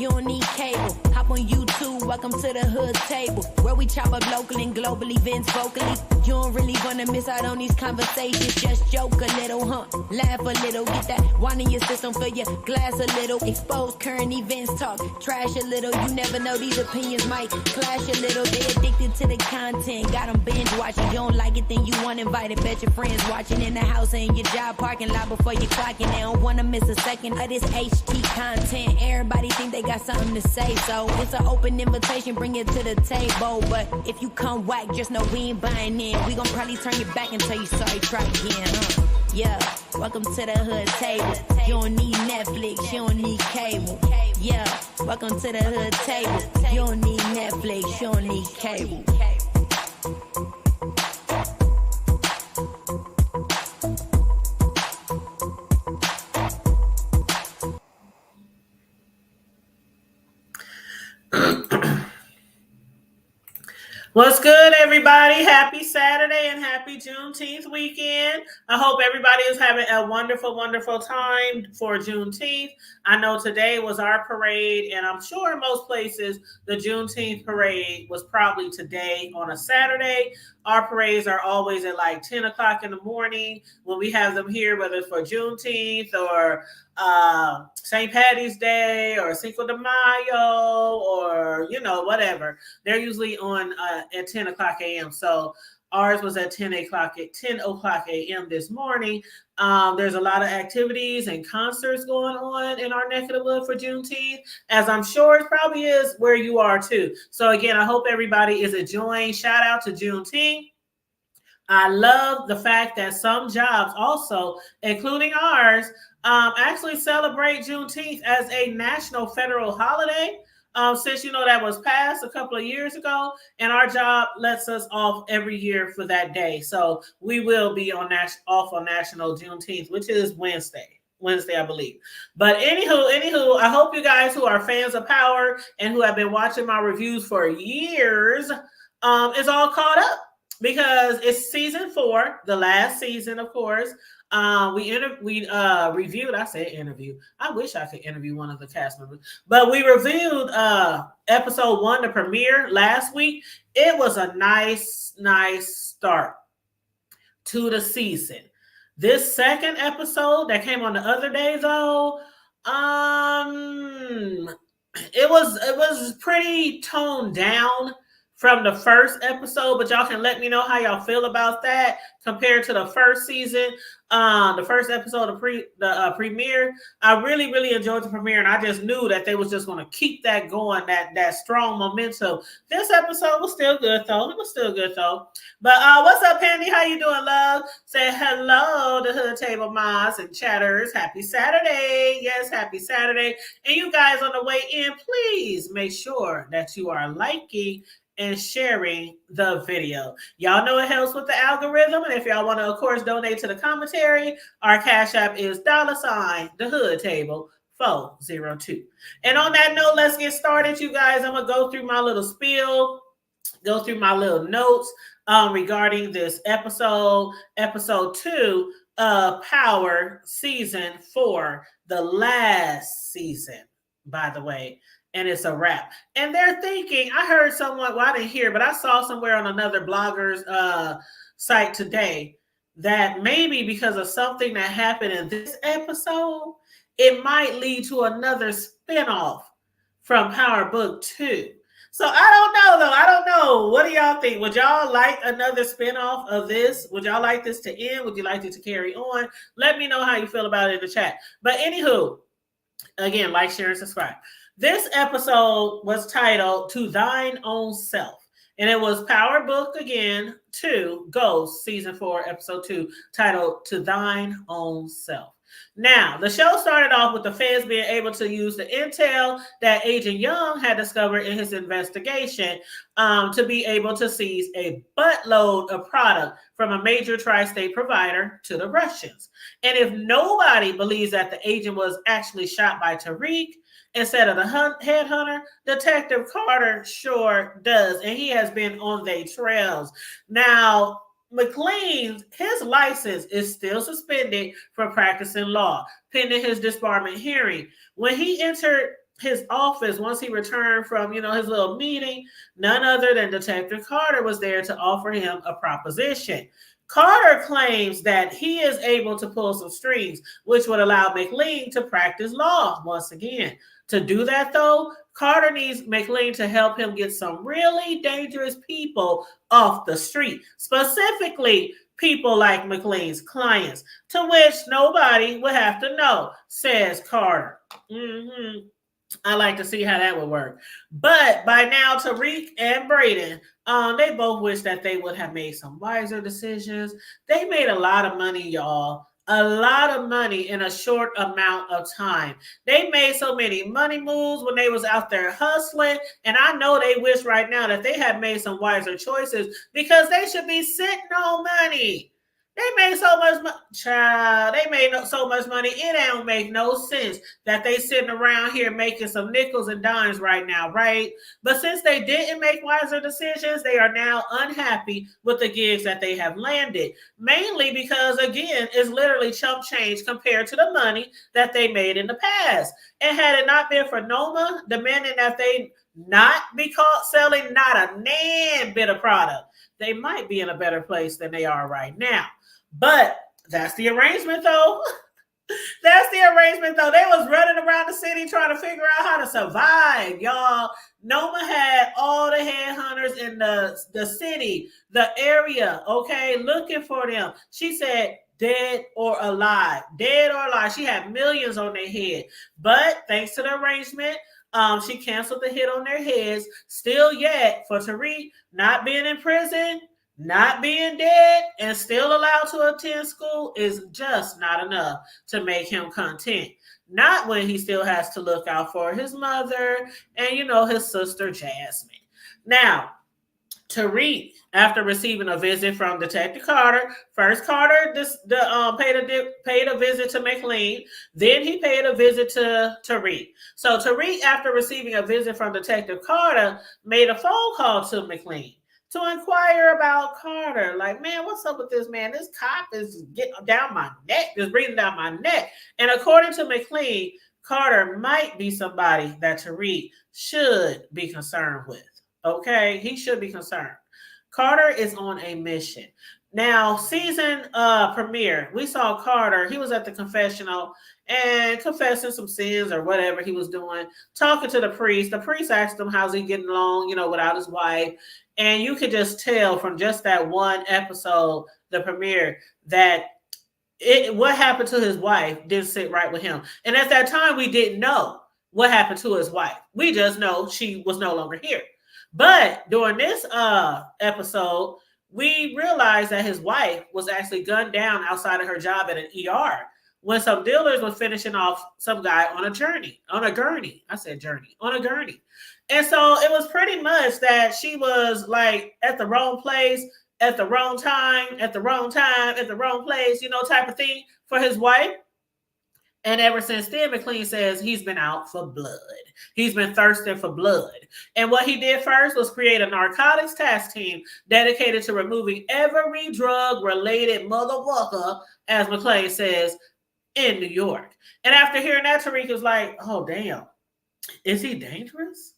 You don't need cable. Hop on YouTube, welcome to the hood table, where we chop up local and global events vocally. You don't really wanna miss out on these conversations. Just joke a little, laugh a little, get that wine in your system, fill your glass a little, expose current events, talk trash a little. You never know, these opinions might clash a little. They addicted to the content, got them binge watching. You don't like it, then you want invited. Bet your friends watching in the house and your job parking lot before you clocking. They don't wanna miss a second of this HT content. Everybody think they got something to say, so it's an open invitation, bring it to the table. But if you come whack, just know we ain't buying in. We gon' probably turn your back and tell you sorry, try again, Yeah, welcome to the hood table. You don't need Netflix, you don't need cable. Yeah, welcome to the hood table. You don't need Netflix, you don't need cable. What's good, everybody? Happy Saturday and happy Juneteenth weekend. I hope everybody is having a wonderful, wonderful time for Juneteenth. I know today was our parade, and I'm sure in most places the Juneteenth parade was probably today on a Saturday. Our parades are always at like 10 o'clock in the morning when we have them here, whether it's for Juneteenth or St. Patty's Day or Cinco de Mayo or, whatever. They're usually on at 10 o'clock a.m. So ours was at 10 o'clock a.m. this morning. There's a lot of activities and concerts going on in our neck of the wood for Juneteenth, as I'm sure it probably is where you are too. So again, I hope everybody is enjoying. Shout out to Juneteenth. I love the fact that some jobs also, including ours, actually celebrate Juneteenth as a national federal holiday. Since that was passed a couple of years ago, and our job lets us off every year for that day. So we will be off on National Juneteenth, which is Wednesday, I believe. But anywho, I hope you guys who are fans of Power and who have been watching my reviews for years is all caught up, because it's season 4, the last season, of course. We reviewed. I said interview. I wish I could interview one of the cast members, but we reviewed episode 1, the premiere, last week. It was a nice start to the season. This second episode that came on the other day, though, it was pretty toned down from the first episode, but y'all can let me know how y'all feel about that compared to the first season. The first episode of the premiere, I really enjoyed the premiere, and I just knew that they was just going to keep that going, that strong momentum. This episode was still good though. But what's up, Pandy? How you doing, love? Say hello to Hood Table Mods and Chatters. Happy Saturday. Yes, happy Saturday. And you guys on the way in, please make sure that you are liking and sharing the video. Y'all know it helps with the algorithm. And if y'all want to, of course, donate to the commentary, our Cash App is $the Hood Table 402. And on that note, let's get started, you guys. I'm going to go through my little spiel, go through my little notes regarding this episode 2 of Power Season 4, the last season, by the way. And it's a wrap. And they're thinking, I heard someone, well, I didn't hear, but I saw somewhere on another blogger's site today that maybe because of something that happened in this episode, it might lead to another spinoff from Power Book 2. So I don't know, though. I don't know. What do y'all think? Would y'all like another spinoff of this? Would y'all like this to end? Would you like it to carry on? Let me know how you feel about it in the chat. But anywho, again, like, share, and subscribe. This episode was titled To Thine Own Self, and it was Power Book again 2, Ghost, Season 4, Episode 2, titled To Thine Own Self. Now, the show started off with the feds being able to use the intel that Agent Young had discovered in his investigation to be able to seize a buttload of product from a major tri-state provider to the Russians. And if nobody believes that the agent was actually shot by Tariq instead of the headhunter, Detective Carter sure does, and he has been on their trails. Now, McLean, his license is still suspended for practicing law, pending his disbarment hearing. When he entered his office once he returned from, his little meeting. None other than Detective Carter was there to offer him a proposition. Carter claims that he is able to pull some strings, which would allow McLean to practice law once again. To do that, though, Carter needs McLean to help him get some really dangerous people off the street, specifically people like McLean's clients, to which nobody would have to know, says Carter. I like to see how that would work. But by now, Tariq and Braden, they both wish that they would have made some wiser decisions. They made a lot of money, y'all. A lot of money in a short amount of time. They made so many money moves when they was out there hustling. And I know they wish right now that they had made some wiser choices, because they should be sitting on money. They made so much money, child. They made so much money. It don't make no sense that they sitting around here making some nickels and dimes right now, right? But since they didn't make wiser decisions, they are now unhappy with the gigs that they have landed. Mainly because, again, it's literally chump change compared to the money that they made in the past. And had it not been for Noma demanding that they not be caught selling not a nan bit of product, they might be in a better place than they are right now. But that's the arrangement, though. That's the arrangement, though. They was running around the city trying to figure out how to survive, y'all. Noma had all the headhunters in the city, the area, okay, looking for them. She said, dead or alive. Dead or alive. She had millions on their head. But thanks to the arrangement, she canceled the hit on their heads. Still yet, for Tariq not being in prison, not being dead, and still allowed to attend school is just not enough to make him content. Not when he still has to look out for his mother and, his sister Jasmine. Now, Tariq, after receiving a visit from Detective Carter, first Carter paid a visit to McLean, then he paid a visit to Tariq. So Tariq, after receiving a visit from Detective Carter, made a phone call to McLean to inquire about Carter. Like, man, what's up with this man? This cop is getting down my neck, just breathing down my neck. And according to McLean, Carter might be somebody that Tariq should be concerned with. Okay, he should be concerned. Carter is on a mission. Now, season premiere, we saw Carter. He was at the confessional and confessing some sins or whatever he was doing, talking to the priest. The priest asked him how's he getting along, without his wife. And you could just tell from just that one episode, the premiere, that what happened to his wife didn't sit right with him. And at that time, we didn't know what happened to his wife. We just know she was no longer here. But during this episode, we realized that his wife was actually gunned down outside of her job at an ER when some dealers were finishing off some guy on a gurney. And so it was pretty much that she was like at the wrong place, at the wrong time, at the wrong place, type of thing for his wife. And ever since then, McLean says he's been out for blood. He's been thirsting for blood. And what he did first was create a narcotics task team dedicated to removing every drug-related motherfucker, as McLean says, in New York. And after hearing that, Tariq was like, oh, damn. Is he dangerous?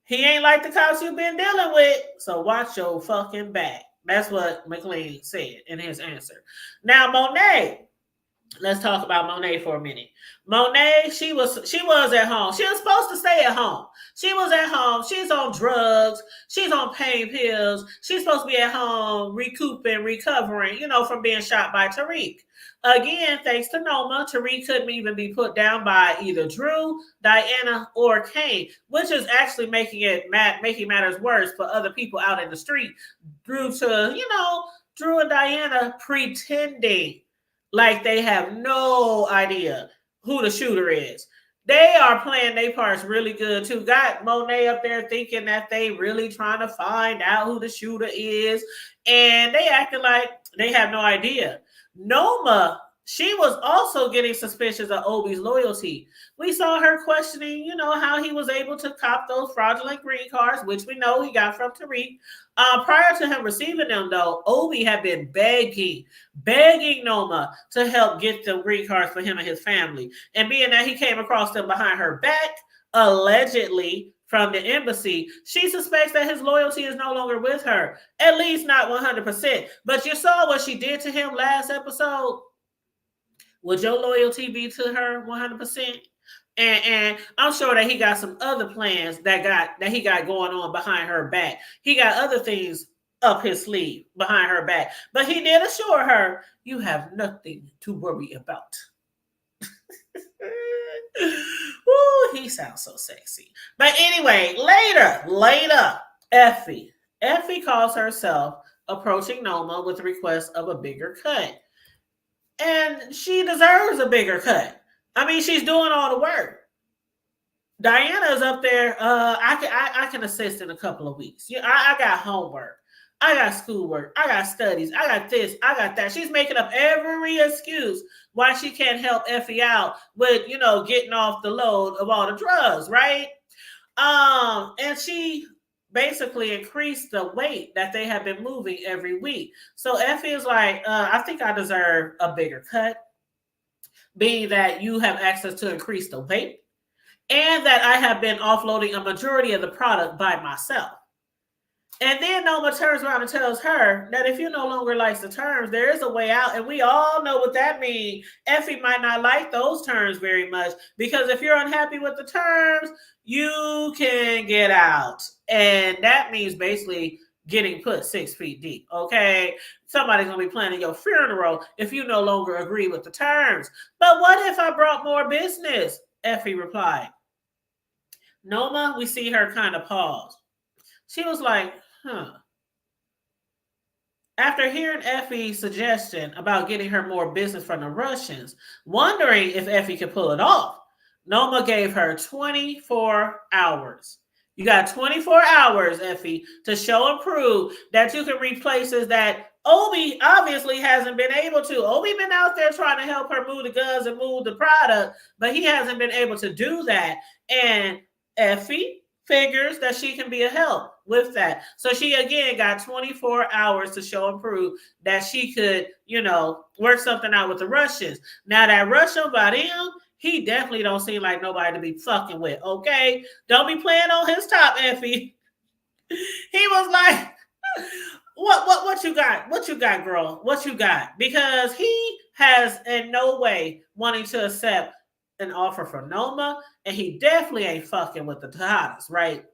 He ain't like the cops you've been dealing with, so watch your fucking back. That's what McLean said in his answer. Now, Monet. Let's talk about Monet for a minute. Monet, she was at home. She was supposed to stay at home. She was at home. She's on drugs. She's on pain pills. She's supposed to be at home recouping, recovering, from being shot by Tariq. Again, thanks to Noma, Tariq couldn't even be put down by either Drew, Diana, or Kane, which is actually making matters worse for other people out in the street. Drew and Diana pretending like they have no idea who the shooter is. They are playing their parts really good too. Got Monet up there thinking that they really trying to find out who the shooter is. And they acting like they have no idea. Noma, she was also getting suspicious of Obi's loyalty. We saw her questioning, how he was able to cop those fraudulent green cards, which we know he got from Tariq. Prior to him receiving them, though, Obi had been begging Noma to help get the green cards for him and his family. And being that he came across them behind her back, allegedly from the embassy, she suspects that his loyalty is no longer with her, at least not 100%. But you saw what she did to him last episode. Would your loyalty be to her 100%? And I'm sure that he got some other plans that he got going on behind her back. He got other things up his sleeve behind her back. But he did assure her, you have nothing to worry about. Ooh, he sounds so sexy. But anyway, later, Effie calls herself approaching Noma with a request of a bigger cut. And she deserves a bigger cut. I mean, she's doing all the work. Diana is up there. I can assist in a couple of weeks. I got homework. I got schoolwork. I got studies. I got this. I got that. She's making up every excuse why she can't help Effie out with, getting off the load of all the drugs, right? And she basically increased the weight that they have been moving every week. So Effie is like, I think I deserve a bigger cut, being that you have access to increase the weight and that I have been offloading a majority of the product by myself. And then Noma turns around and tells her that if you no longer like the terms, there is a way out. And we all know what that means. Effie might not like those terms very much, because if you're unhappy with the terms, you can get out. And that means basically getting put 6 feet deep, okay? Somebody's going to be planning your funeral if you no longer agree with the terms. But what if I brought more business? Effie replied. Noma, we see her kind of pause. She was like, After hearing Effie's suggestion about getting her more business from the Russians, wondering if Effie could pull it off, Noma gave her 24 hours. You got 24 hours, Effie, to show and prove that you can reach places that Obi obviously hasn't been able to. Obi been out there trying to help her move the guns and move the product, but he hasn't been able to do that. And Effie figures that she can be a help with that. So she again got 24 hours to show and prove that she could, work something out with the Russians. Now that Russian about him, he definitely don't seem like nobody to be fucking with. Okay, don't be playing on his top, Effie. He was like, what you got? What you got, girl? What you got? Because he has in no way wanting to accept an offer from Noma, and he definitely ain't fucking with the Tejadas, right?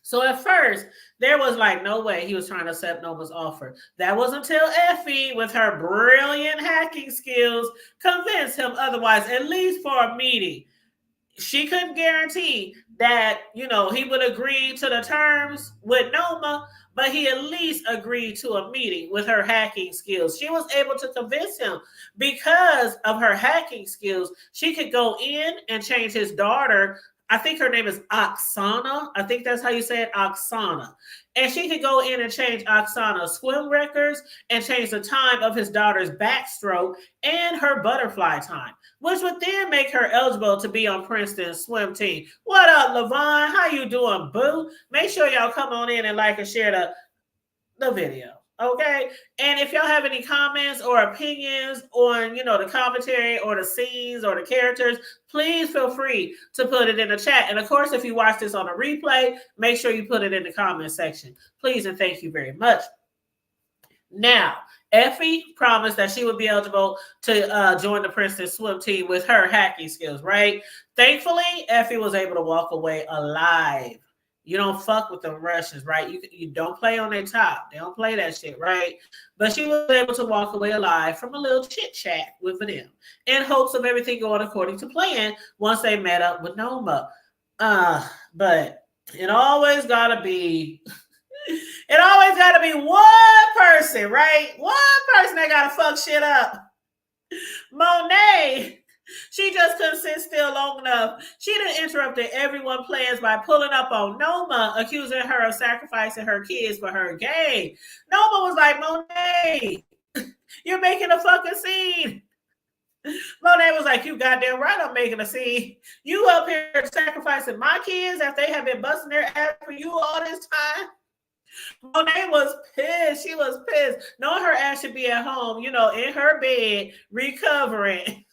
So at first, there was like no way he was trying to accept Noma's offer. That was until Effie, with her brilliant hacking skills, convinced him otherwise, at least for a meeting. She couldn't guarantee that, he would agree to the terms with Noma, but he at least agreed to a meeting with her hacking skills. She was able to convince him because of her hacking skills. She could go in and change his daughter. I think her name is Oksana. I think that's how you say it, Oksana. And she could go in and change Oksana's swim records and change the time of his daughter's backstroke and her butterfly time, which would then make her eligible to be on Princeton's swim team. What up, Levon? How you doing, boo? Make sure y'all come on in and like and share the video. Okay. And if y'all have any comments or opinions on, the commentary or the scenes or the characters, please feel free to put it in the chat. And of course, if you watch this on a replay, make sure you put it in the comment section. Please and thank you very much. Now, Effie promised that she would be eligible to join the Princeton swim team with her hacking skills, right? Thankfully, Effie was able to walk away alive. You don't fuck with the Russians, right? You don't play on their top. They don't play that shit, right? But she was able to walk away alive from a little chit chat with them in hopes of everything going according to plan once they met up with Noma. But it always gotta be one person, right? One person that gotta fuck shit up. Monet. She just couldn't sit still long enough. She done interrupted everyone's plans by pulling up on Noma, accusing her of sacrificing her kids for her gain. Noma was like, Monet, you're making a fucking scene. Monet was like, you goddamn right I'm making a scene. You up here sacrificing my kids after they have been busting their ass for you all this time? Monet was pissed. She was pissed. Knowing her ass should be at home, in her bed, recovering.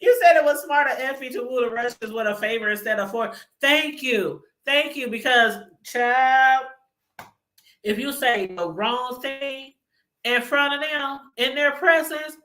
You said it was smart of Effie to woo the Russians with a favor instead of for. Thank you. Because, child, if you say the wrong thing in front of them, in their presence,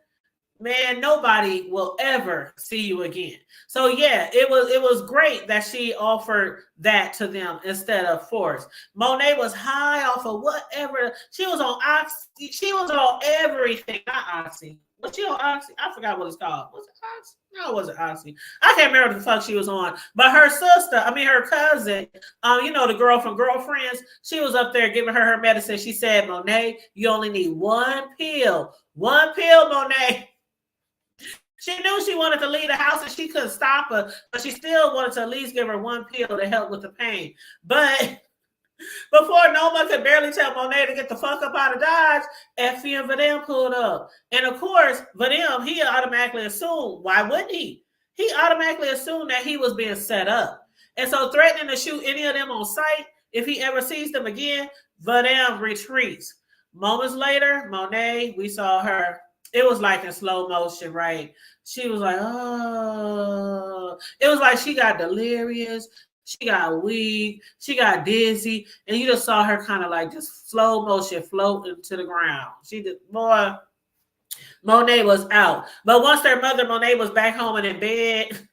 man, nobody will ever see you again. So yeah, it was great that she offered that to them instead of force. Monet was high off of whatever. She was on oxy. She was on everything. Not oxy. But she on oxy. I forgot what it's called. Was it oxy? No, it wasn't oxy. I can't remember what the fuck she was on. But her sister, her cousin, the girl from Girlfriends, she was up there giving her medicine. She said, Monet, you only need one pill. One pill, Monet. She knew she wanted to leave the house and she couldn't stop her, but she still wanted to at least give her one pill to help with the pain. But before Noma could barely tell Monet to get the fuck up out of Dodge, Effie and Vadim pulled up. And of course, Vadim, he automatically assumed, why wouldn't he? He automatically assumed that he was being set up. And so threatening to shoot any of them on sight, if he ever sees them again, Vadim retreats. Moments later, Monet, we saw her. It was like in slow motion, right? She was like, oh. It was like she got delirious. She got weak. She got dizzy. And you just saw her kind of like just slow motion floating to the ground. She did, boy, Monet was out. But once their mother, Monet, was back home and in bed,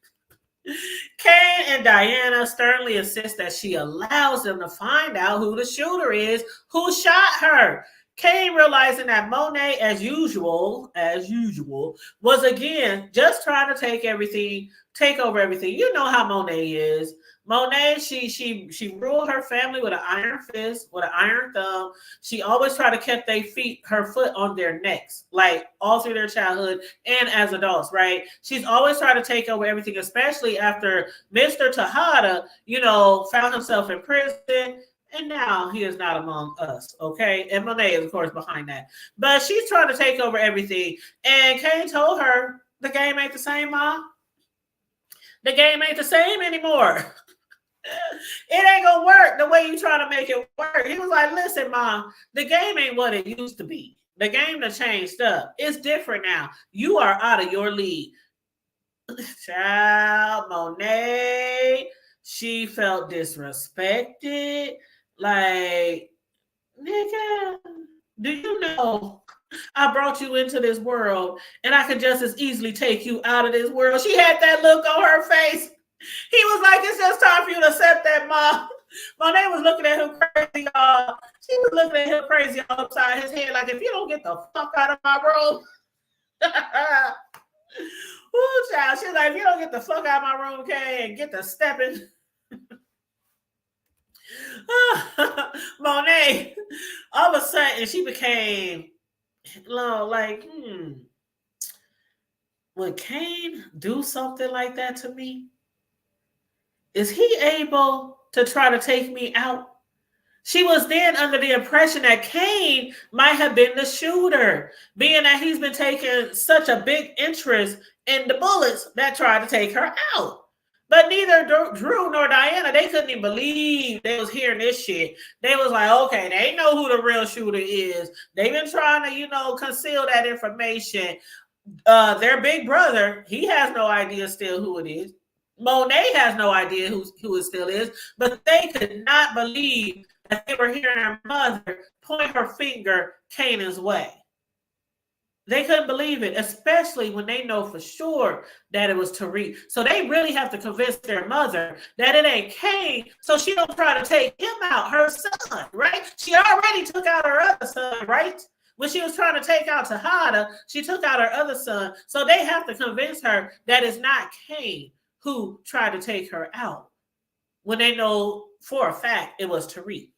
Kane and Diana sternly insist that she allows them to find out who the shooter is who shot her. Kane, realizing that Monet, as usual, was again just trying to take over everything. You know how Monet is. Monet, she ruled her family with an iron fist, with an iron thumb. She always tried to keep her foot on their necks, like all through their childhood and as adults, right? She's always tried to take over everything, especially after Mr. Tejada, found himself in prison. And now he is not among us, okay? And Monet is, of course, behind that. But she's trying to take over everything. And Kane told her, the game ain't the same, Mom. The game ain't the same anymore. It ain't going to work the way you trying to make it work. He was like, listen, Mom, the game ain't what it used to be. The game done changed up. It's different now. You are out of your league. Child, Monet, she felt disrespected. Like, nigga, do you know I brought you into this world and I could just as easily take you out of this world? She had that look on her face. He was like, it's just time for you to accept that, Mom. Monet was looking at him crazy, y'all. She was looking at him crazy all upside his head, like, if you don't get the fuck out of my room. Ooh, child. She was like, if you don't get the fuck out of my room, okay, and get the stepping. Monet, all of a sudden, she became like, would Kane do something like that to me? Is he able to try to take me out? She was then under the impression that Kane might have been the shooter, being that he's been taking such a big interest in the bullets that tried to take her out. But neither Drew nor Diana, they couldn't even believe they was hearing this shit. They was like, okay, they know who the real shooter is. They've been trying to, conceal that information. Their big brother, he has no idea still who it is. Monet has no idea who it still is. But they could not believe that they were hearing her mother point her finger Kanan's way. They couldn't believe it, especially when they know for sure that it was Tariq. So they really have to convince their mother that it ain't Kane, so she don't try to take him out, her son, right? She already took out her other son, right? When she was trying to take out Tejada, she took out her other son. So they have to convince her that it's not Kane who tried to take her out, when they know for a fact it was Tariq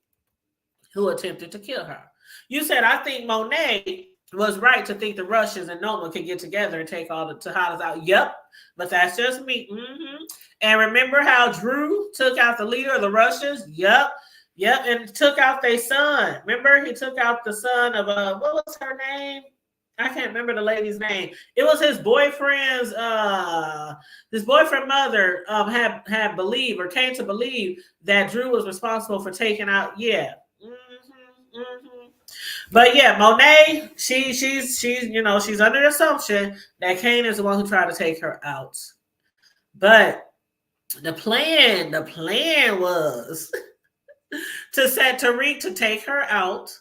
who attempted to kill her. You said, I think Monet was right to think the Russians and Noma could get together and take all the Tejadas out. Yep, but that's just me. And remember how Drew took out the leader of the Russians? Yep, and took out their son. Remember, he took out the son of what was her name? I can't remember the lady's name. It was his boyfriend's. His boyfriend mother had believed or came to believe that Drew was responsible for taking out. Yeah. But yeah, Monet, she's under the assumption that Kane is the one who tried to take her out. But the plan was to set Tariq to take her out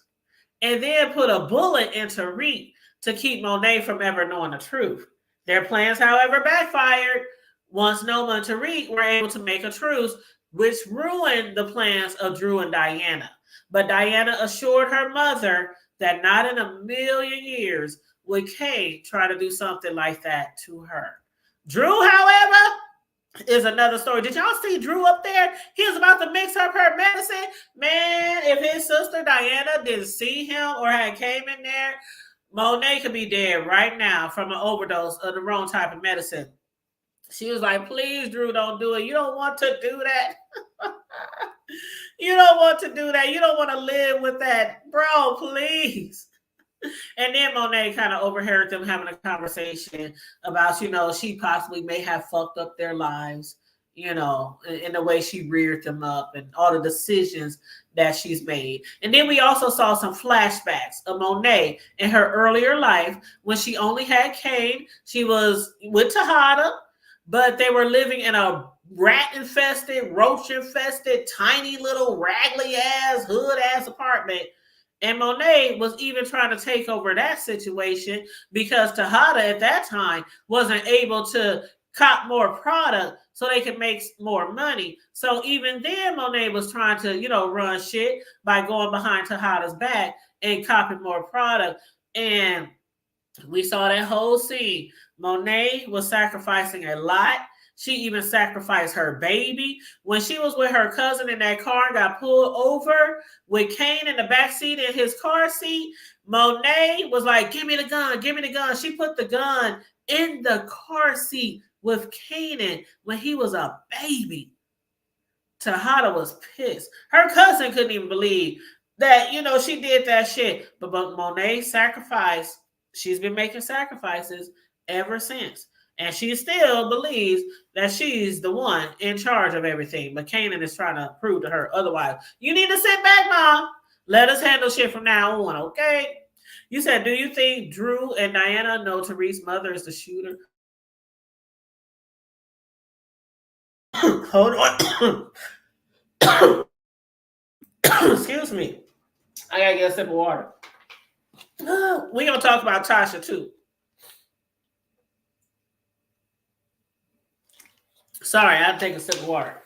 and then put a bullet in Tariq to keep Monet from ever knowing the truth. Their plans, however, backfired once Noma and Tariq were able to make a truce, which ruined the plans of Drew and Diana. But Diana assured her mother that not in a million years would Kay try to do something like that to her. Drew, however, is another story. Did y'all see Drew up there? He was about to mix up her medicine. Man, if his sister Diana didn't see him or had came in there, Monet could be dead right now from an overdose of the wrong type of medicine. She was like, please, Drew, don't do it. You don't want to do that. You don't want to do that. You don't want to live with that. Bro, please. And then Monet kind of overheard them having a conversation about, she possibly may have fucked up their lives, in the way she reared them up and all the decisions that she's made. And then we also saw some flashbacks of Monet in her earlier life when she only had Kane. She was with Tejada, but they were living in a rat-infested, roach-infested, tiny little raggedy-ass, hood-ass apartment. And Monet was even trying to take over that situation because Tejada at that time wasn't able to cop more product so they could make more money. So even then, Monet was trying to, run shit by going behind Tejada's back and copying more product. And we saw that whole scene. Monet was sacrificing a lot. She even sacrificed her baby. When she was with her cousin in that car and got pulled over with Kane in the backseat in his car seat, Monet was like, give me the gun, give me the gun. She put the gun in the car seat with Kanan when he was a baby. Tejada was pissed. Her cousin couldn't even believe that, she did that shit. But Monet sacrificed. She's been making sacrifices ever since. And she still believes that she's the one in charge of everything. But Kanan is trying to prove to her otherwise. You need to sit back, Mom. Let us handle shit from now on, okay? You said, do you think Drew and Diana know Tariq's mother is the shooter? Hold on. Excuse me. I gotta get a sip of water. We're gonna talk about Tasha too. Sorry, I had to take a sip of water.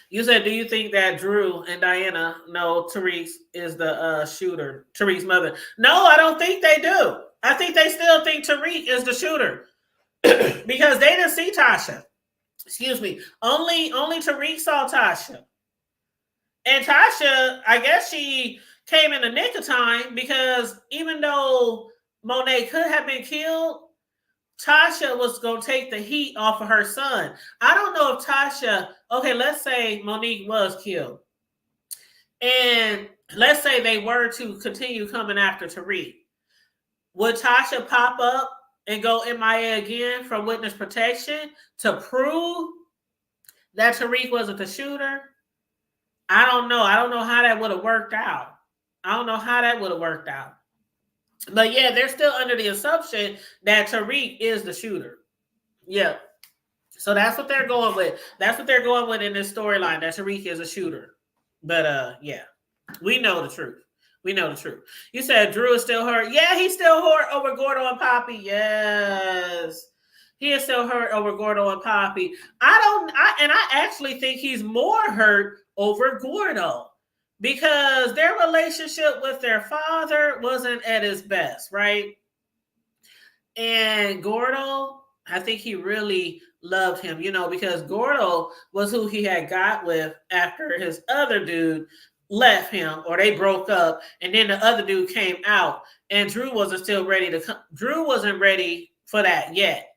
You said, do you think that Drew and Diana know Tariq is the shooter, Tariq's mother? No, I don't think they do. I think they still think Tariq is the shooter because they didn't see Tasha. Excuse me. Only Tariq saw Tasha. And Tasha, I guess she came in the nick of time because even though Monet could have been killed, Tasha was going to take the heat off of her son. I don't know if Tasha, okay, let's say Monique was killed. And let's say they were to continue coming after Tariq. Would Tasha pop up and go MIA again from witness protection to prove that Tariq wasn't the shooter? I don't know. I don't know how that would have worked out. But yeah, they're still under the assumption that Tariq is the shooter. Yeah. So that's what they're going with. That's what they're going with in this storyline, that Tariq is a shooter. But yeah, we know the truth. You said Drew is still hurt. Yeah, he's still hurt over Gordo and Poppy. Yes. He is still hurt over Gordo and Poppy. I actually think he's more hurt over Gordo because their relationship with their father wasn't at its best, right? And Gordo, I think he really loved him, because Gordo was who he had got with after his other dude left him or they broke up, and then the other dude came out, and Drew wasn't still ready to come. Drew wasn't ready for that yet.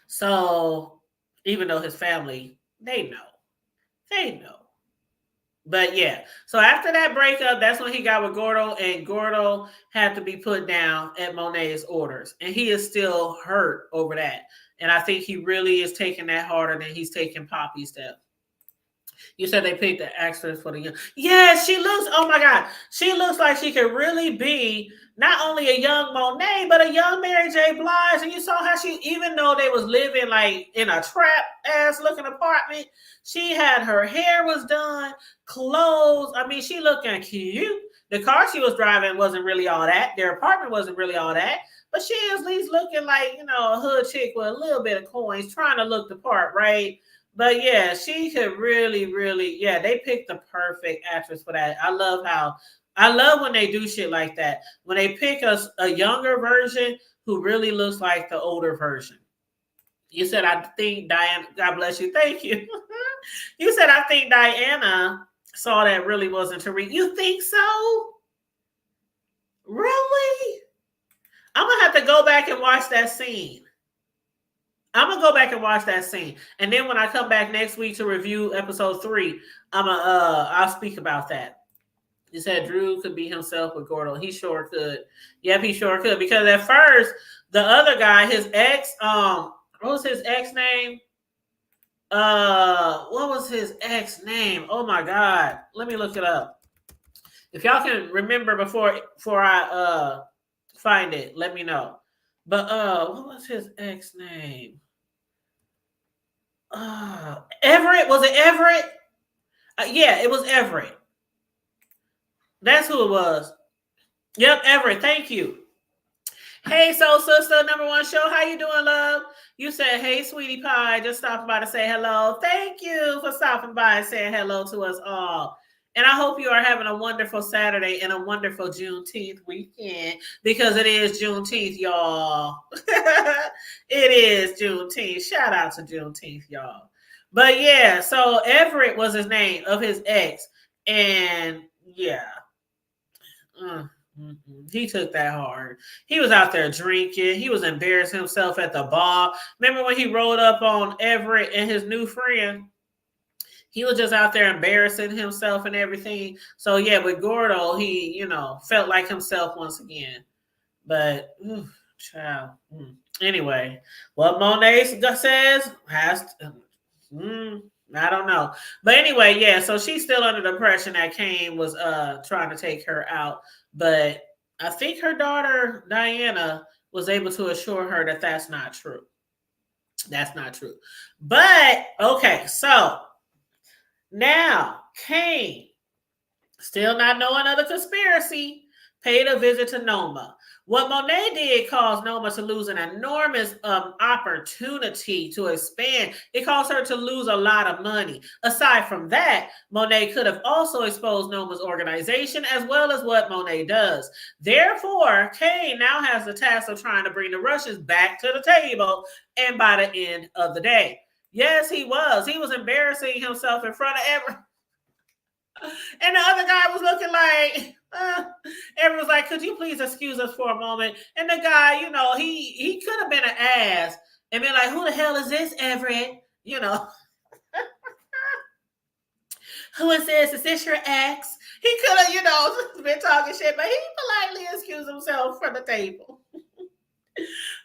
So even though his family, they know. But yeah, so after that breakup, that's when he got with Gordo, and Gordo had to be put down at Monet's orders. And he is still hurt over that. And I think he really is taking that harder than he's taking Poppy's stuff. You said they picked the actress for the young. Yeah, she looks. Oh my God, she looks like she could really be not only a young Monet, but a young Mary J. Blige. And you saw how she, even though they was living like in a trap ass looking apartment, she had her hair was done, clothes. I mean, she looking cute. The car she was driving wasn't really all that. Their apartment wasn't really all that. But she is at least looking like, a hood chick with a little bit of coins, trying to look the part, right? But yeah, she could really, really, yeah, they picked the perfect actress for that. I love when they do shit like that. When they pick a younger version who really looks like the older version. You said, I think Diana, God bless you. Thank you. You said, I think Diana saw that really wasn't Tariq. You think so? Really? I'm going to have to go back and watch that scene. I'm gonna go back and watch that scene, and then when I come back next week to review episode 3, I'll speak about that. You said Drew could be himself with Gordo. He sure could. Yep, he sure could. Because at first, the other guy, his ex, what was his ex name? What was his ex name? Oh my God, let me look it up. If y'all can remember before I find it, let me know. But what was his ex name? Everett, was it Everett? Yeah, it was Everett. That's who it was. Yep, Everett. Thank you. Hey, Soul Sister, #1 show. How you doing, love? You said, hey, sweetie pie. Just stopping by to say hello. Thank you for stopping by and saying hello to us all. And I hope you are having a wonderful Saturday and a wonderful Juneteenth weekend, because it is Juneteenth, y'all. It is Juneteenth. Shout out to Juneteenth, y'all. But yeah, so Everett was his name of his ex. And yeah. He took that hard. He was out there drinking. He was embarrassing himself at the bar. Remember when he rolled up on Everett and his new friend? He was just out there embarrassing himself and everything. So yeah, with Gordo, he, felt like himself once again. But, child. Anyway, what Monet says has to, I don't know. But anyway, yeah, so she's still under the impression that Kane was trying to take her out. But I think her daughter, Diana, was able to assure her that that's not true. That's not true. But, okay, so now Kane, still not knowing of the conspiracy, paid a visit to Noma. What Monet did caused Noma to lose an enormous opportunity to expand. It caused her to lose a lot of money. Aside from that, Monet could have also exposed Noma's organization as well as what Monet does. Therefore, Kane now has the task of trying to bring the Russians back to the table, and by the end of the day. Yes, he was. He was embarrassing himself in front of everyone. And the other guy was looking like, everyone was like, could you please excuse us for a moment? And the guy, he could have been an ass and been like, who the hell is this, Everett? Who is this? Is this your ex? He could have, been talking shit, but he politely excused himself from the table.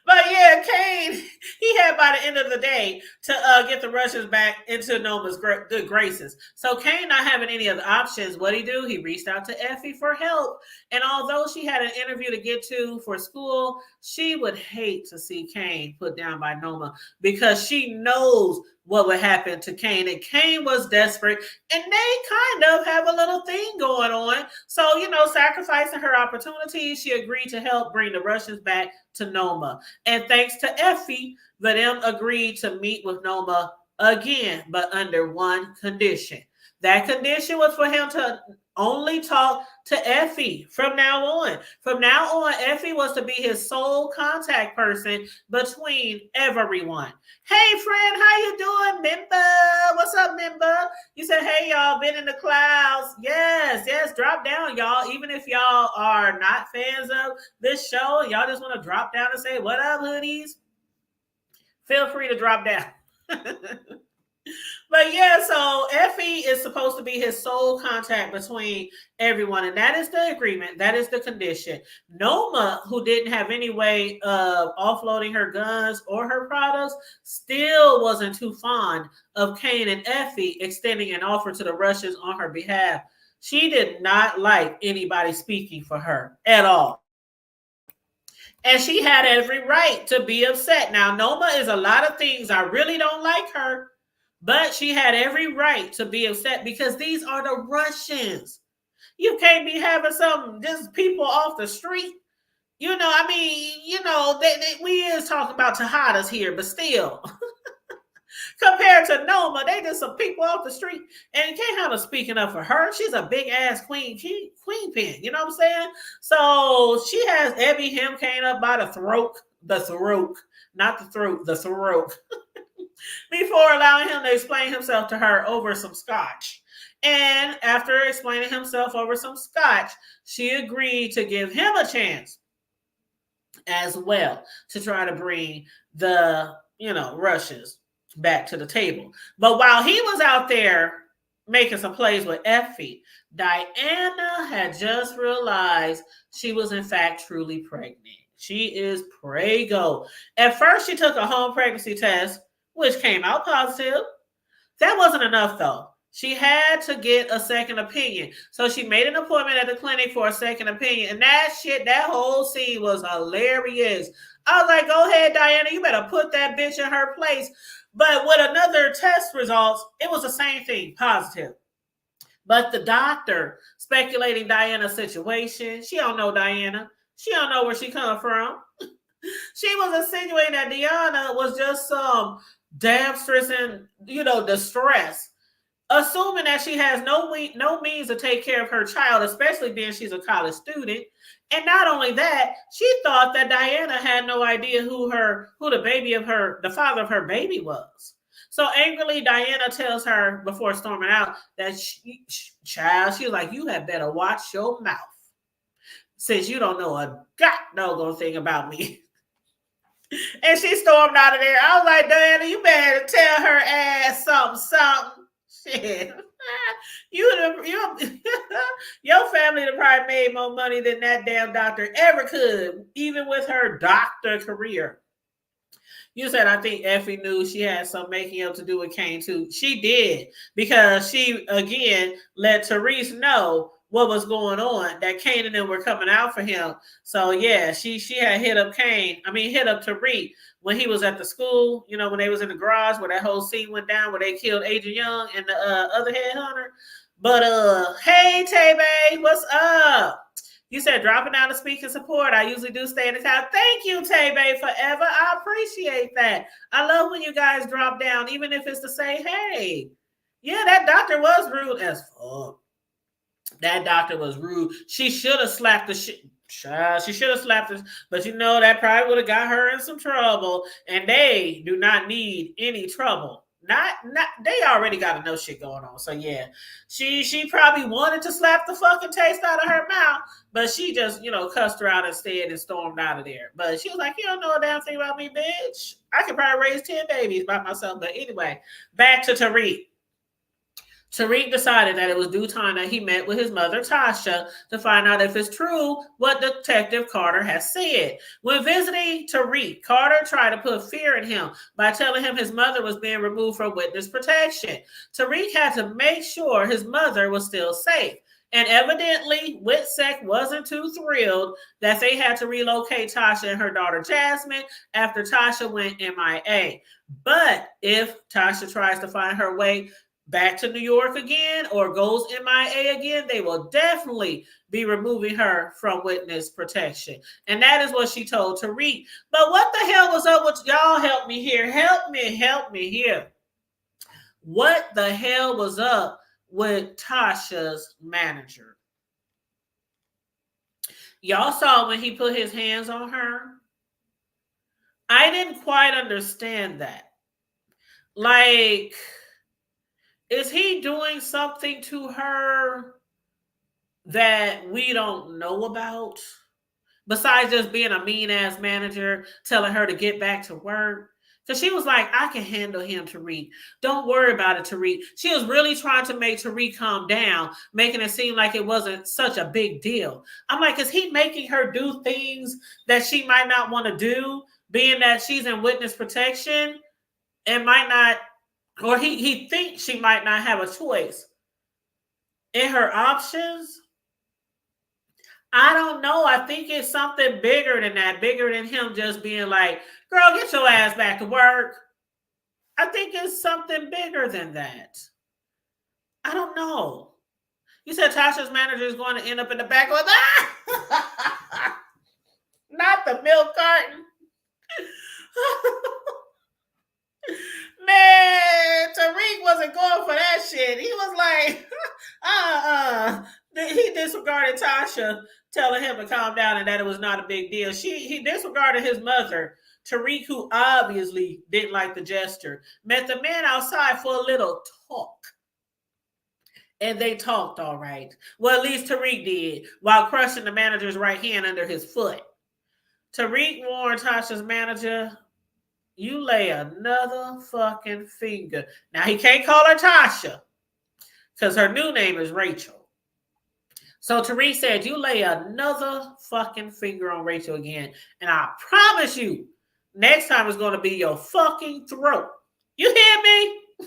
But yeah, Kane, he had by the end of the day to get the Russians back into Noma's good graces. So Kane not having any other options, what'd he do? He reached out to Effie for help. And although she had an interview to get to for school, she would hate to see Kane put down by Noma, because she knows what would happen to Kane. And Kane was desperate, and they kind of have a little thing going on. So, sacrificing her opportunity, she agreed to help bring the Russians back to Noma. And thanks to Effie, them agreed to meet with Noma again, but under one condition. That condition was for him to only talk to Effie from now on. From now on, Effie was to be his sole contact person between everyone. Hey, friend, how you doing, member? What's up, member? You said, hey, y'all, been in the clouds. Yes, drop down, y'all. Even if y'all are not fans of this show, y'all just want to drop down and say, what up, hoodies? Feel free to drop down. But yeah, so Effie is supposed to be his sole contact between everyone, and that is the agreement. That is the condition. Noma, who didn't have any way of offloading her guns or her products, still wasn't too fond of Kane and Effie extending an offer to the Russians on her behalf. She did not like anybody speaking for her at all. And she had every right to be upset. Now, Noma is a lot of things. I really don't like her, but she had every right to be upset because these are the Russians. You can't be having some just people off the street. I mean, we is talking about Tejadas here, but still, compared to Noma, they just some people off the street, and you can't have her speaking up for her. She's a big ass queen pin. You know what I'm saying? So she has Ebby him came up by the throat, not the throat, the throat, before allowing him to explain himself to her over some scotch. And after explaining himself over some scotch, she agreed to give him a chance as well to try to bring the Russians back to the table. But while he was out there making some plays with Effie, Diana had just realized she was in fact truly pregnant. She is prego. At first, she took a home pregnancy test, which came out positive. That wasn't enough though. She had to get a second opinion. So she made an appointment at the clinic for a second opinion. And that whole scene was hilarious. I was like, go ahead, Diana, you better put that bitch in her place. But with another test results, it was the same thing, positive. But the doctor speculating Diana's situation, she don't know Diana. She don't know where she come from. She was insinuating that Diana was just some damstress and distress, assuming that she has no means to take care of her child, especially being she's a college student. And not only that, she thought that Diana had no idea who the father of her baby was. So angrily, Diana tells her before storming out that she was like, you had better watch your mouth, since you don't know a doggone thing about me. And she stormed out of there. I was like, Diana, you better tell her ass something. Shit. Your family would probably made more money than that damn doctor ever could, even with her doctor career. You said, I think Effie knew she had some making up to do with Kane too. She did, because she, again, let Therese know what was going on, that Kane and them were coming out for him. So yeah, she had hit up Tariq when he was at the school, when they was in the garage where that whole scene went down where they killed Agent Young and the other headhunter. But hey Tay-Bay, what's up? You said dropping down to speak in support. I usually do stay in the town. Thank you, Tay-Bay, forever. I appreciate that. I love when you guys drop down, even if it's to say, hey, yeah, that doctor was rude as fuck. That doctor was rude. She should have slapped the shit. She should have slapped us, but that probably would have got her in some trouble. And they do not need any trouble. Not they already got enough shit going on. So yeah, she probably wanted to slap the fucking taste out of her mouth, but she just cussed her out instead and stormed out of there. But she was like, you don't know a damn thing about me, bitch. I could probably raise 10 babies by myself. But anyway, back to Tariq. Tariq decided that it was due time that he met with his mother, Tasha, to find out if it's true what Detective Carter has said. When visiting Tariq, Carter tried to put fear in him by telling him his mother was being removed from witness protection. Tariq had to make sure his mother was still safe. And evidently, Witsec wasn't too thrilled that they had to relocate Tasha and her daughter Jasmine after Tasha went MIA. But if Tasha tries to find her way back to New York again or goes MIA again, they will definitely be removing her from witness protection. And that is what she told Tariq. But what the hell was up with y'all? Help me here. Help me here. What the hell was up with Tasha's manager? Y'all saw when he put his hands on her? I didn't quite understand that. Like, is he doing something to her that we don't know about? Besides just being a mean-ass manager, telling her to get back to work. Because she was like, I can handle him, Tariq. Don't worry about it, Tariq. She was really trying to make Tariq calm down, making it seem like it wasn't such a big deal. I'm like, is he making her do things that she might not want to do, being that she's in witness protection and might not, or he thinks she might not have a choice in her options? I don't know. I think it's something bigger than that, bigger than him just being like, girl, get your ass back to work. I think it's something bigger than that. I don't know. You said Tasha's manager is going to end up in the back with, not the milk carton. Man, Tariq wasn't going for that shit. He was like, He disregarded Tasha telling him to calm down and that it was not a big deal. He disregarded his mother, Tariq, who obviously didn't like the gesture, met the man outside for a little talk. And they talked all right. Well, at least Tariq did, while crushing the manager's right hand under his foot. Tariq warned Tasha's manager, you lay another fucking finger. Now, he can't call her Tasha because her new name is Rachel. So Tariq said, you lay another fucking finger on Rachel again, and I promise you, next time it's going to be your fucking throat. You hear me? He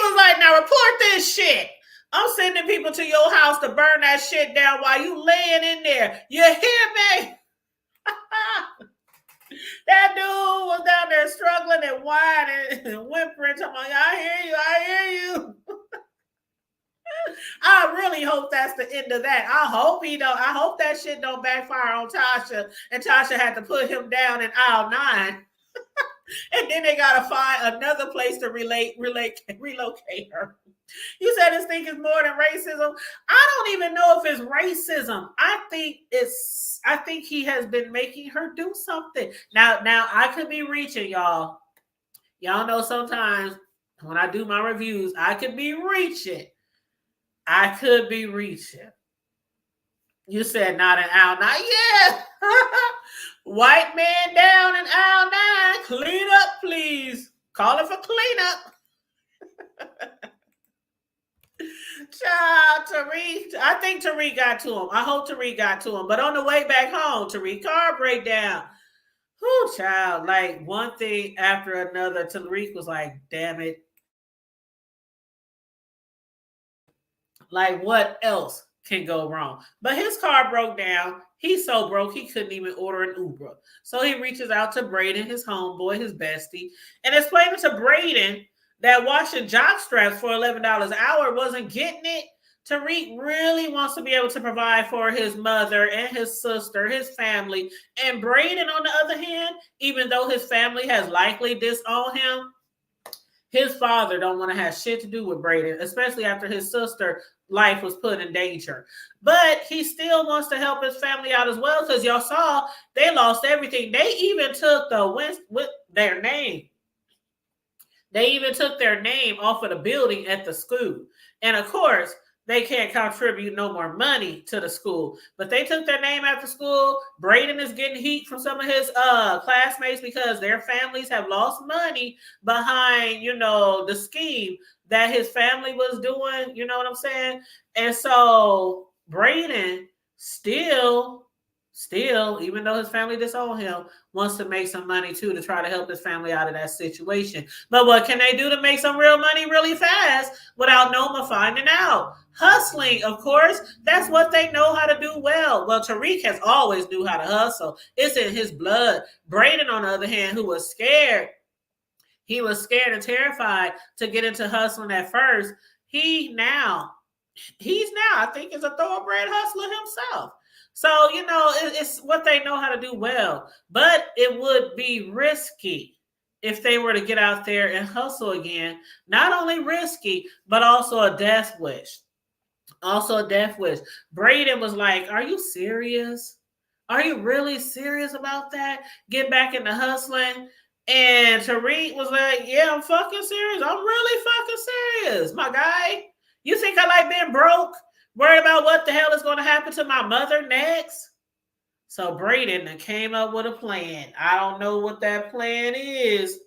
was like, now report this shit. I'm sending people to your house to burn that shit down while you laying in there. You hear me? That dude was down there struggling and whining and whimpering. I'm like, I hear you. I really hope that's the end of that. I hope that shit don't backfire on Tasha and Tasha had to put him down in aisle 9. And then they gotta find another place to relocate her. You said this thing is more than racism. I don't even know if it's racism. I think he has been making her do something. Now I could be reaching, y'all. Y'all know sometimes when I do my reviews, I could be reaching. You said not in aisle 9. Yeah. White man down in aisle 9. Clean up, please. Call it for cleanup. Child, Tariq. I think Tariq got to him. I hope Tariq got to him. But on the way back home, Tariq car breakdown. Whew, child. Like one thing after another. Tariq was like, damn it. Like what else can go wrong? But his car broke down. He's so broke he couldn't even order an Uber. So he reaches out to Braden, his homeboy, his bestie, and explaining to Braden that washing jock straps for $11 an hour wasn't getting it. Tariq really wants to be able to provide for his mother and his sister, his family. And Braden, on the other hand, even though his family has likely disowned him, his father don't want to have shit to do with Braden, especially after his sister life was put in danger. But he still wants to help his family out as well, because y'all saw they lost everything. They even took their name. They even took their name off of the building at the school. And of course, they can't contribute no more money to the school. But they took their name after school. Braden is getting heat from some of his classmates because their families have lost money behind, the scheme that his family was doing. You know what I'm saying? And so Braden still, even though his family disowned him, wants to make some money too to try to help his family out of that situation. But what can they do to make some real money really fast without Noma finding out? Hustling, of course. That's what they know how to do well. Well, Tariq has always knew how to hustle. It's in his blood. Braden, on the other hand, who was scared, he was scared and terrified to get into hustling at first. He's now, I think, is a thoroughbred hustler himself. So, it's what they know how to do well. But it would be risky if they were to get out there and hustle again. Not only risky, but also a death wish. Braden was like, are you serious? Are you really serious about that? Get back into hustling? And Tariq was like, yeah, I'm fucking serious. I'm really fucking serious, my guy. You think I like being broke? Worried about what the hell is going to happen to my mother next? So Braden came up with a plan. I don't know what that plan is.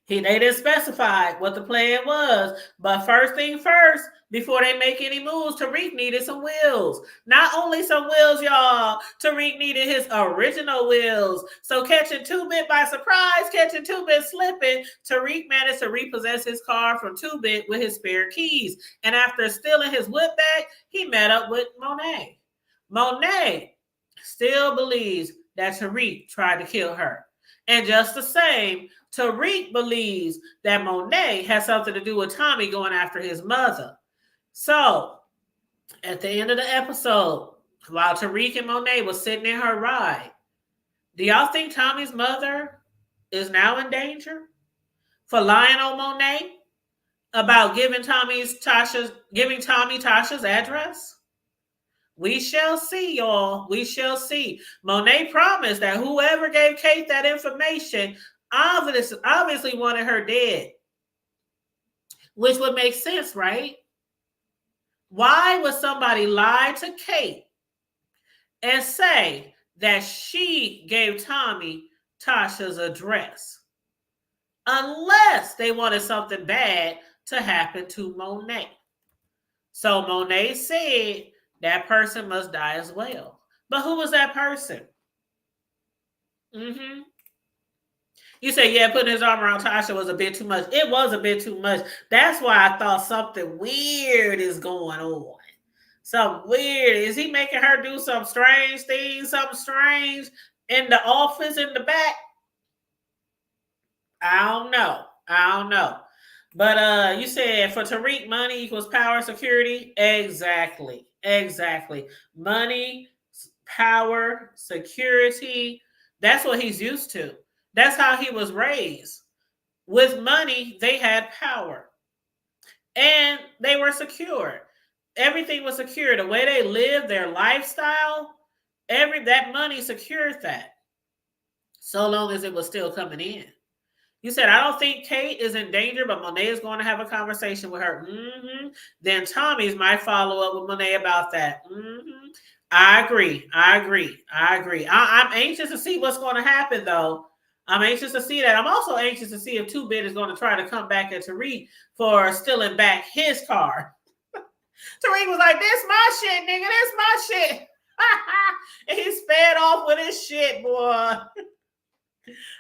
They didn't specify what the plan was. But first thing first, before they make any moves, Tariq needed some wheels. Not only some wheels, y'all. Tariq needed his original wheels. So catching 2-Bit by surprise, catching 2-Bit slipping, Tariq managed to repossess his car from 2-Bit with his spare keys. And after stealing his whip back, he met up with Monet. Monet still believes that Tariq tried to kill her. And just the same, Tariq believes that Monet has something to do with Tommy going after his mother. So, at the end of the episode, while Tariq and Monet was sitting in her ride, do y'all think Tommy's mother is now in danger for lying on Monet about giving Tommy Tasha's address? We shall see, y'all. We shall see. Monet promised that whoever gave Kate that information obviously wanted her dead, which would make sense, right? Why would somebody lie to Kate and say that she gave Tommy Tasha's address? Unless they wanted something bad to happen to Monet. So Monet said that person must die as well. But who was that person? You say, yeah, putting his arm around Tasha was a bit too much. It was a bit too much. That's why I thought something weird is going on. Something weird. Is he making her do some strange things, something strange in the office in the back? I don't know. But you said for Tariq, money equals power, security. Exactly. Money, power, security. That's what he's used to. That's how he was raised. With money, they had power. And they were secure. Everything was secure. The way they lived, their lifestyle, that money secured that. So long as it was still coming in. You said, I don't think Kate is in danger, but Monet is going to have a conversation with her. Then Tommy's might follow up with Monet about that. I agree. I'm anxious to see what's going to happen, though. I'm anxious to see that. I'm also anxious to see if 2-Bit is going to try to come back at Tariq for stealing back his car. Tariq was like, this my shit, nigga. This my shit. And he sped off with his shit, boy.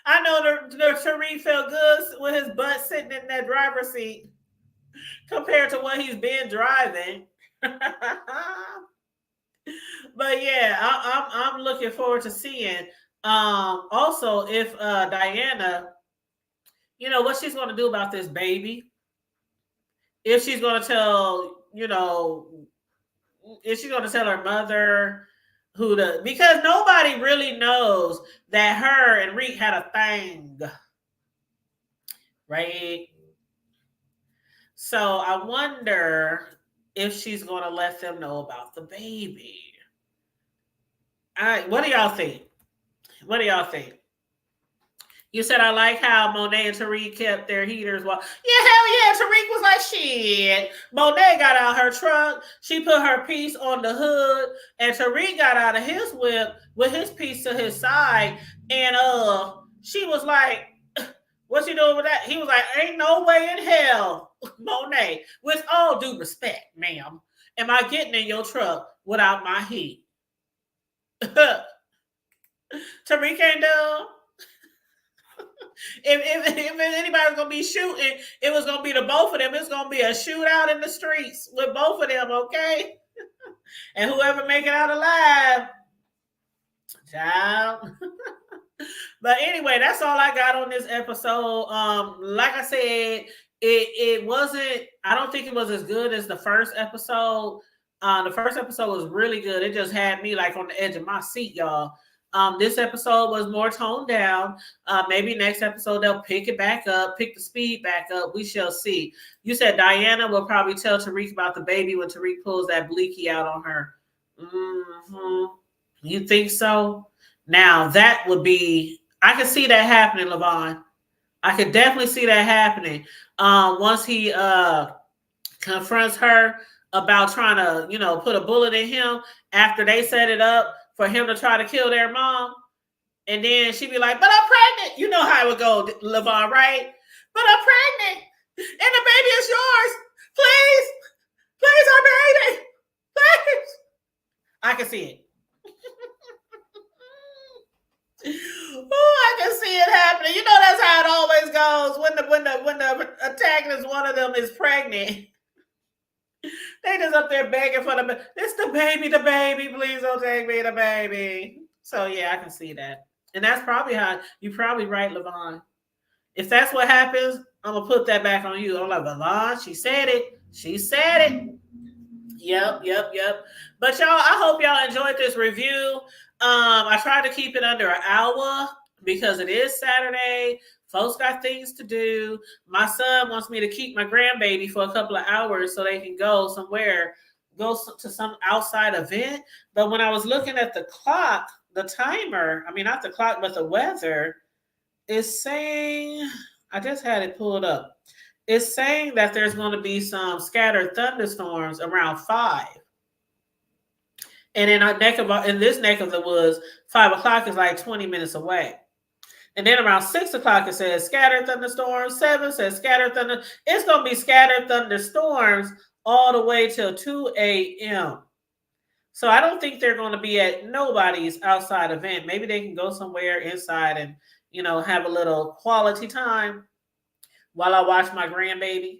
I know the Tariq felt good with his butt sitting in that driver's seat compared to what he's been driving. But yeah, I'm looking forward to seeing. Also, if Diana, what she's going to do about this baby. If she's going to tell, if she's going to tell her mother because nobody really knows that her and Reek had a thing, right? So I wonder if she's going to let them know about the baby. What do y'all think? You said, I like how Monet and Tariq kept their heaters. Well, yeah, hell yeah. Tariq was like, shit. Monet got out her truck. She put her piece on the hood. And Tariq got out of his whip with his piece to his side. And she was like, what's she doing with that? He was like, ain't no way in hell, Monet, with all due respect, ma'am, am I getting in your truck without my heat? Tariq ain't dumb. If anybody was gonna be shooting, it was gonna be the both of them. It's gonna be a shootout in the streets with both of them, okay? And whoever make it out alive, child. But anyway, that's all I got on this episode. Like I said, it wasn't. I don't think it was as good as the first episode. The first episode was really good. It just had me like on the edge of my seat, y'all. This episode was more toned down. Maybe next episode they'll pick it back up, pick the speed back up. We shall see. You said Diana will probably tell Tariq about the baby when Tariq pulls that bleaky out on her. You think so? Now that would be, I could see that happening, Levon. I could definitely see that happening. Once he confronts her about trying to, put a bullet in him after they set it up for him to try to kill their mom. And then she'd be like, but I'm pregnant. You know how it would go, LaVon, right? But I'm pregnant. And the baby is yours. Please. Please, our baby. Please. I can see it. Oh, I can see it happening. You know that's how it always goes. When the antagonist, one of them, is pregnant. They just up there begging for the it's the baby, please don't take me, the baby. So yeah, I can see that. And that's probably how you're probably right, LaVon. If that's what happens, I'm gonna put that back on you. I'm like, LaVon, she said it. She said it. Yep. But y'all, I hope y'all enjoyed this review. I tried to keep it under an hour because it is Saturday. Folks got things to do. My son wants me to keep my grandbaby for a couple of hours so they can go somewhere, go to some outside event. But when I was looking at the clock, the timer, I mean, not the clock, but the weather is saying, I just had it pulled up. It's saying that there's going to be some scattered thunderstorms around 5. And in this neck of the woods, 5 o'clock is like 20 minutes away. And then around 6 o'clock, it says scattered thunderstorms. 7 says scattered thunder. It's going to be scattered thunderstorms all the way till 2 a.m. So I don't think they're going to be at nobody's outside event. Maybe they can go somewhere inside and, have a little quality time while I watch my grandbaby.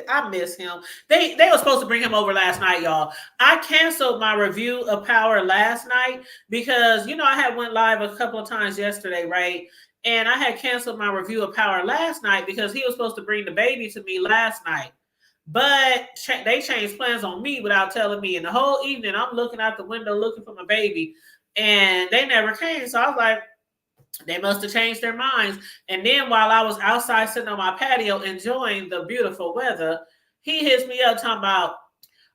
I miss him. They were supposed to bring him over last night, y'all. I canceled my review of Power last night because, I had went live a couple of times yesterday, right? And I had canceled my review of Power last night because he was supposed to bring the baby to me last night. But they changed plans on me without telling me. And the whole evening, I'm looking out the window looking for my baby. And they never came. So I was like, they must have changed their minds. And then while I was outside sitting on my patio enjoying the beautiful weather, he hits me up talking about,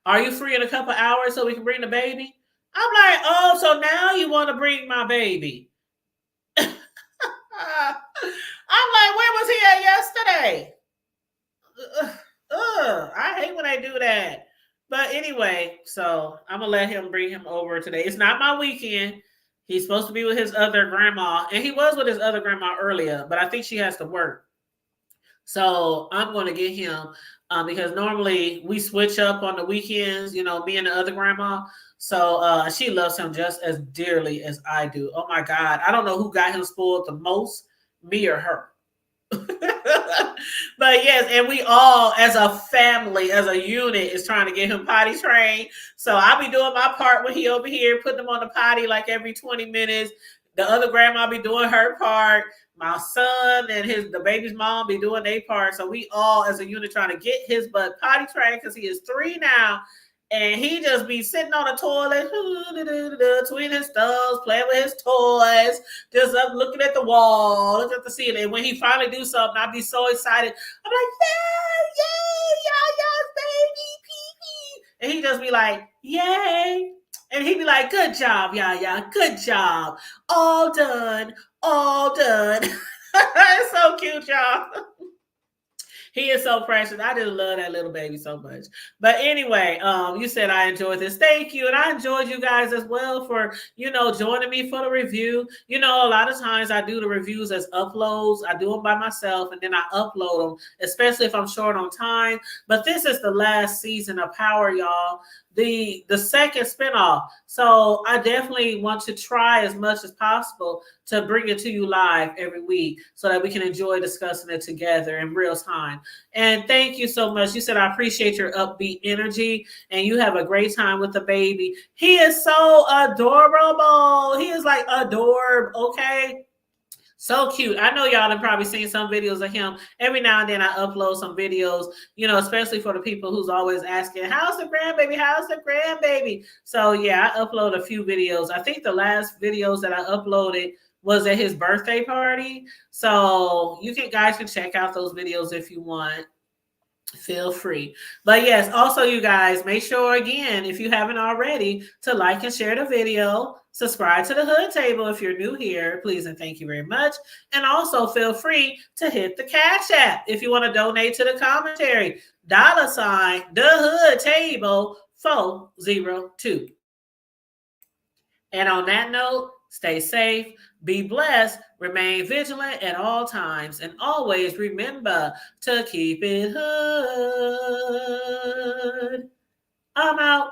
are you free in a couple hours so we can bring the baby? I'm like, oh, so now you want to bring my baby. I'm like, where was he at yesterday? I hate when they do that. But anyway, so I'm going to let him bring him over today. It's not my weekend. He's supposed to be with his other grandma, and he was with his other grandma earlier, but I think she has to work. So I'm going to get him because normally we switch up on the weekends, me and the other grandma. So she loves him just as dearly as I do. Oh, my God. I don't know who got him spoiled the most, me or her. But yes, and we all as a family, as a unit, is trying to get him potty trained. So I'll be doing my part when he over here, putting him on the potty like every 20 minutes. The other grandma be doing her part. My son and the baby's mom be doing their part. So we all as a unit trying to get his butt potty trained because he is 3 now. And he just be sitting on the toilet, tweeting his thumbs, playing with his toys, just up looking at the wall, looking at the ceiling. And when he finally do something, I'd be so excited. I'm like, yay, baby, pee-pee. And he just be like, yay. And he'd be like, good job, Yaya, good job. All done. It's so cute, y'all. He is so precious. I just love that little baby so much. But anyway, you said I enjoyed this. Thank you. And I enjoyed you guys as well for, joining me for the review. A lot of times I do the reviews as uploads. I do them by myself and then I upload them, especially if I'm short on time. But this is the last season of Power, y'all. The second spinoff. So I definitely want to try as much as possible to bring it to you live every week so that we can enjoy discussing it together in real time. And thank you so much. You said, I appreciate your upbeat energy and you have a great time with the baby. He is so adorable. He is like adorable. Okay. So cute. I know y'all have probably seen some videos of him. Every now and then I upload some videos, especially for the people who's always asking, how's the grandbaby? How's the grandbaby? So yeah, I upload a few videos. I think the last videos that I uploaded was at his birthday party. So you guys can check out those videos if you want. Feel free. But yes, also you guys, make sure again, if you haven't already, to like and share the video. Subscribe to the Hood Table if you're new here, please and thank you very much. And also feel free to hit the Cash App if you want to donate to the commentary. $, the Hood Table 402. And on that note, stay safe, be blessed, remain vigilant at all times, and always remember to keep it hood. I'm out.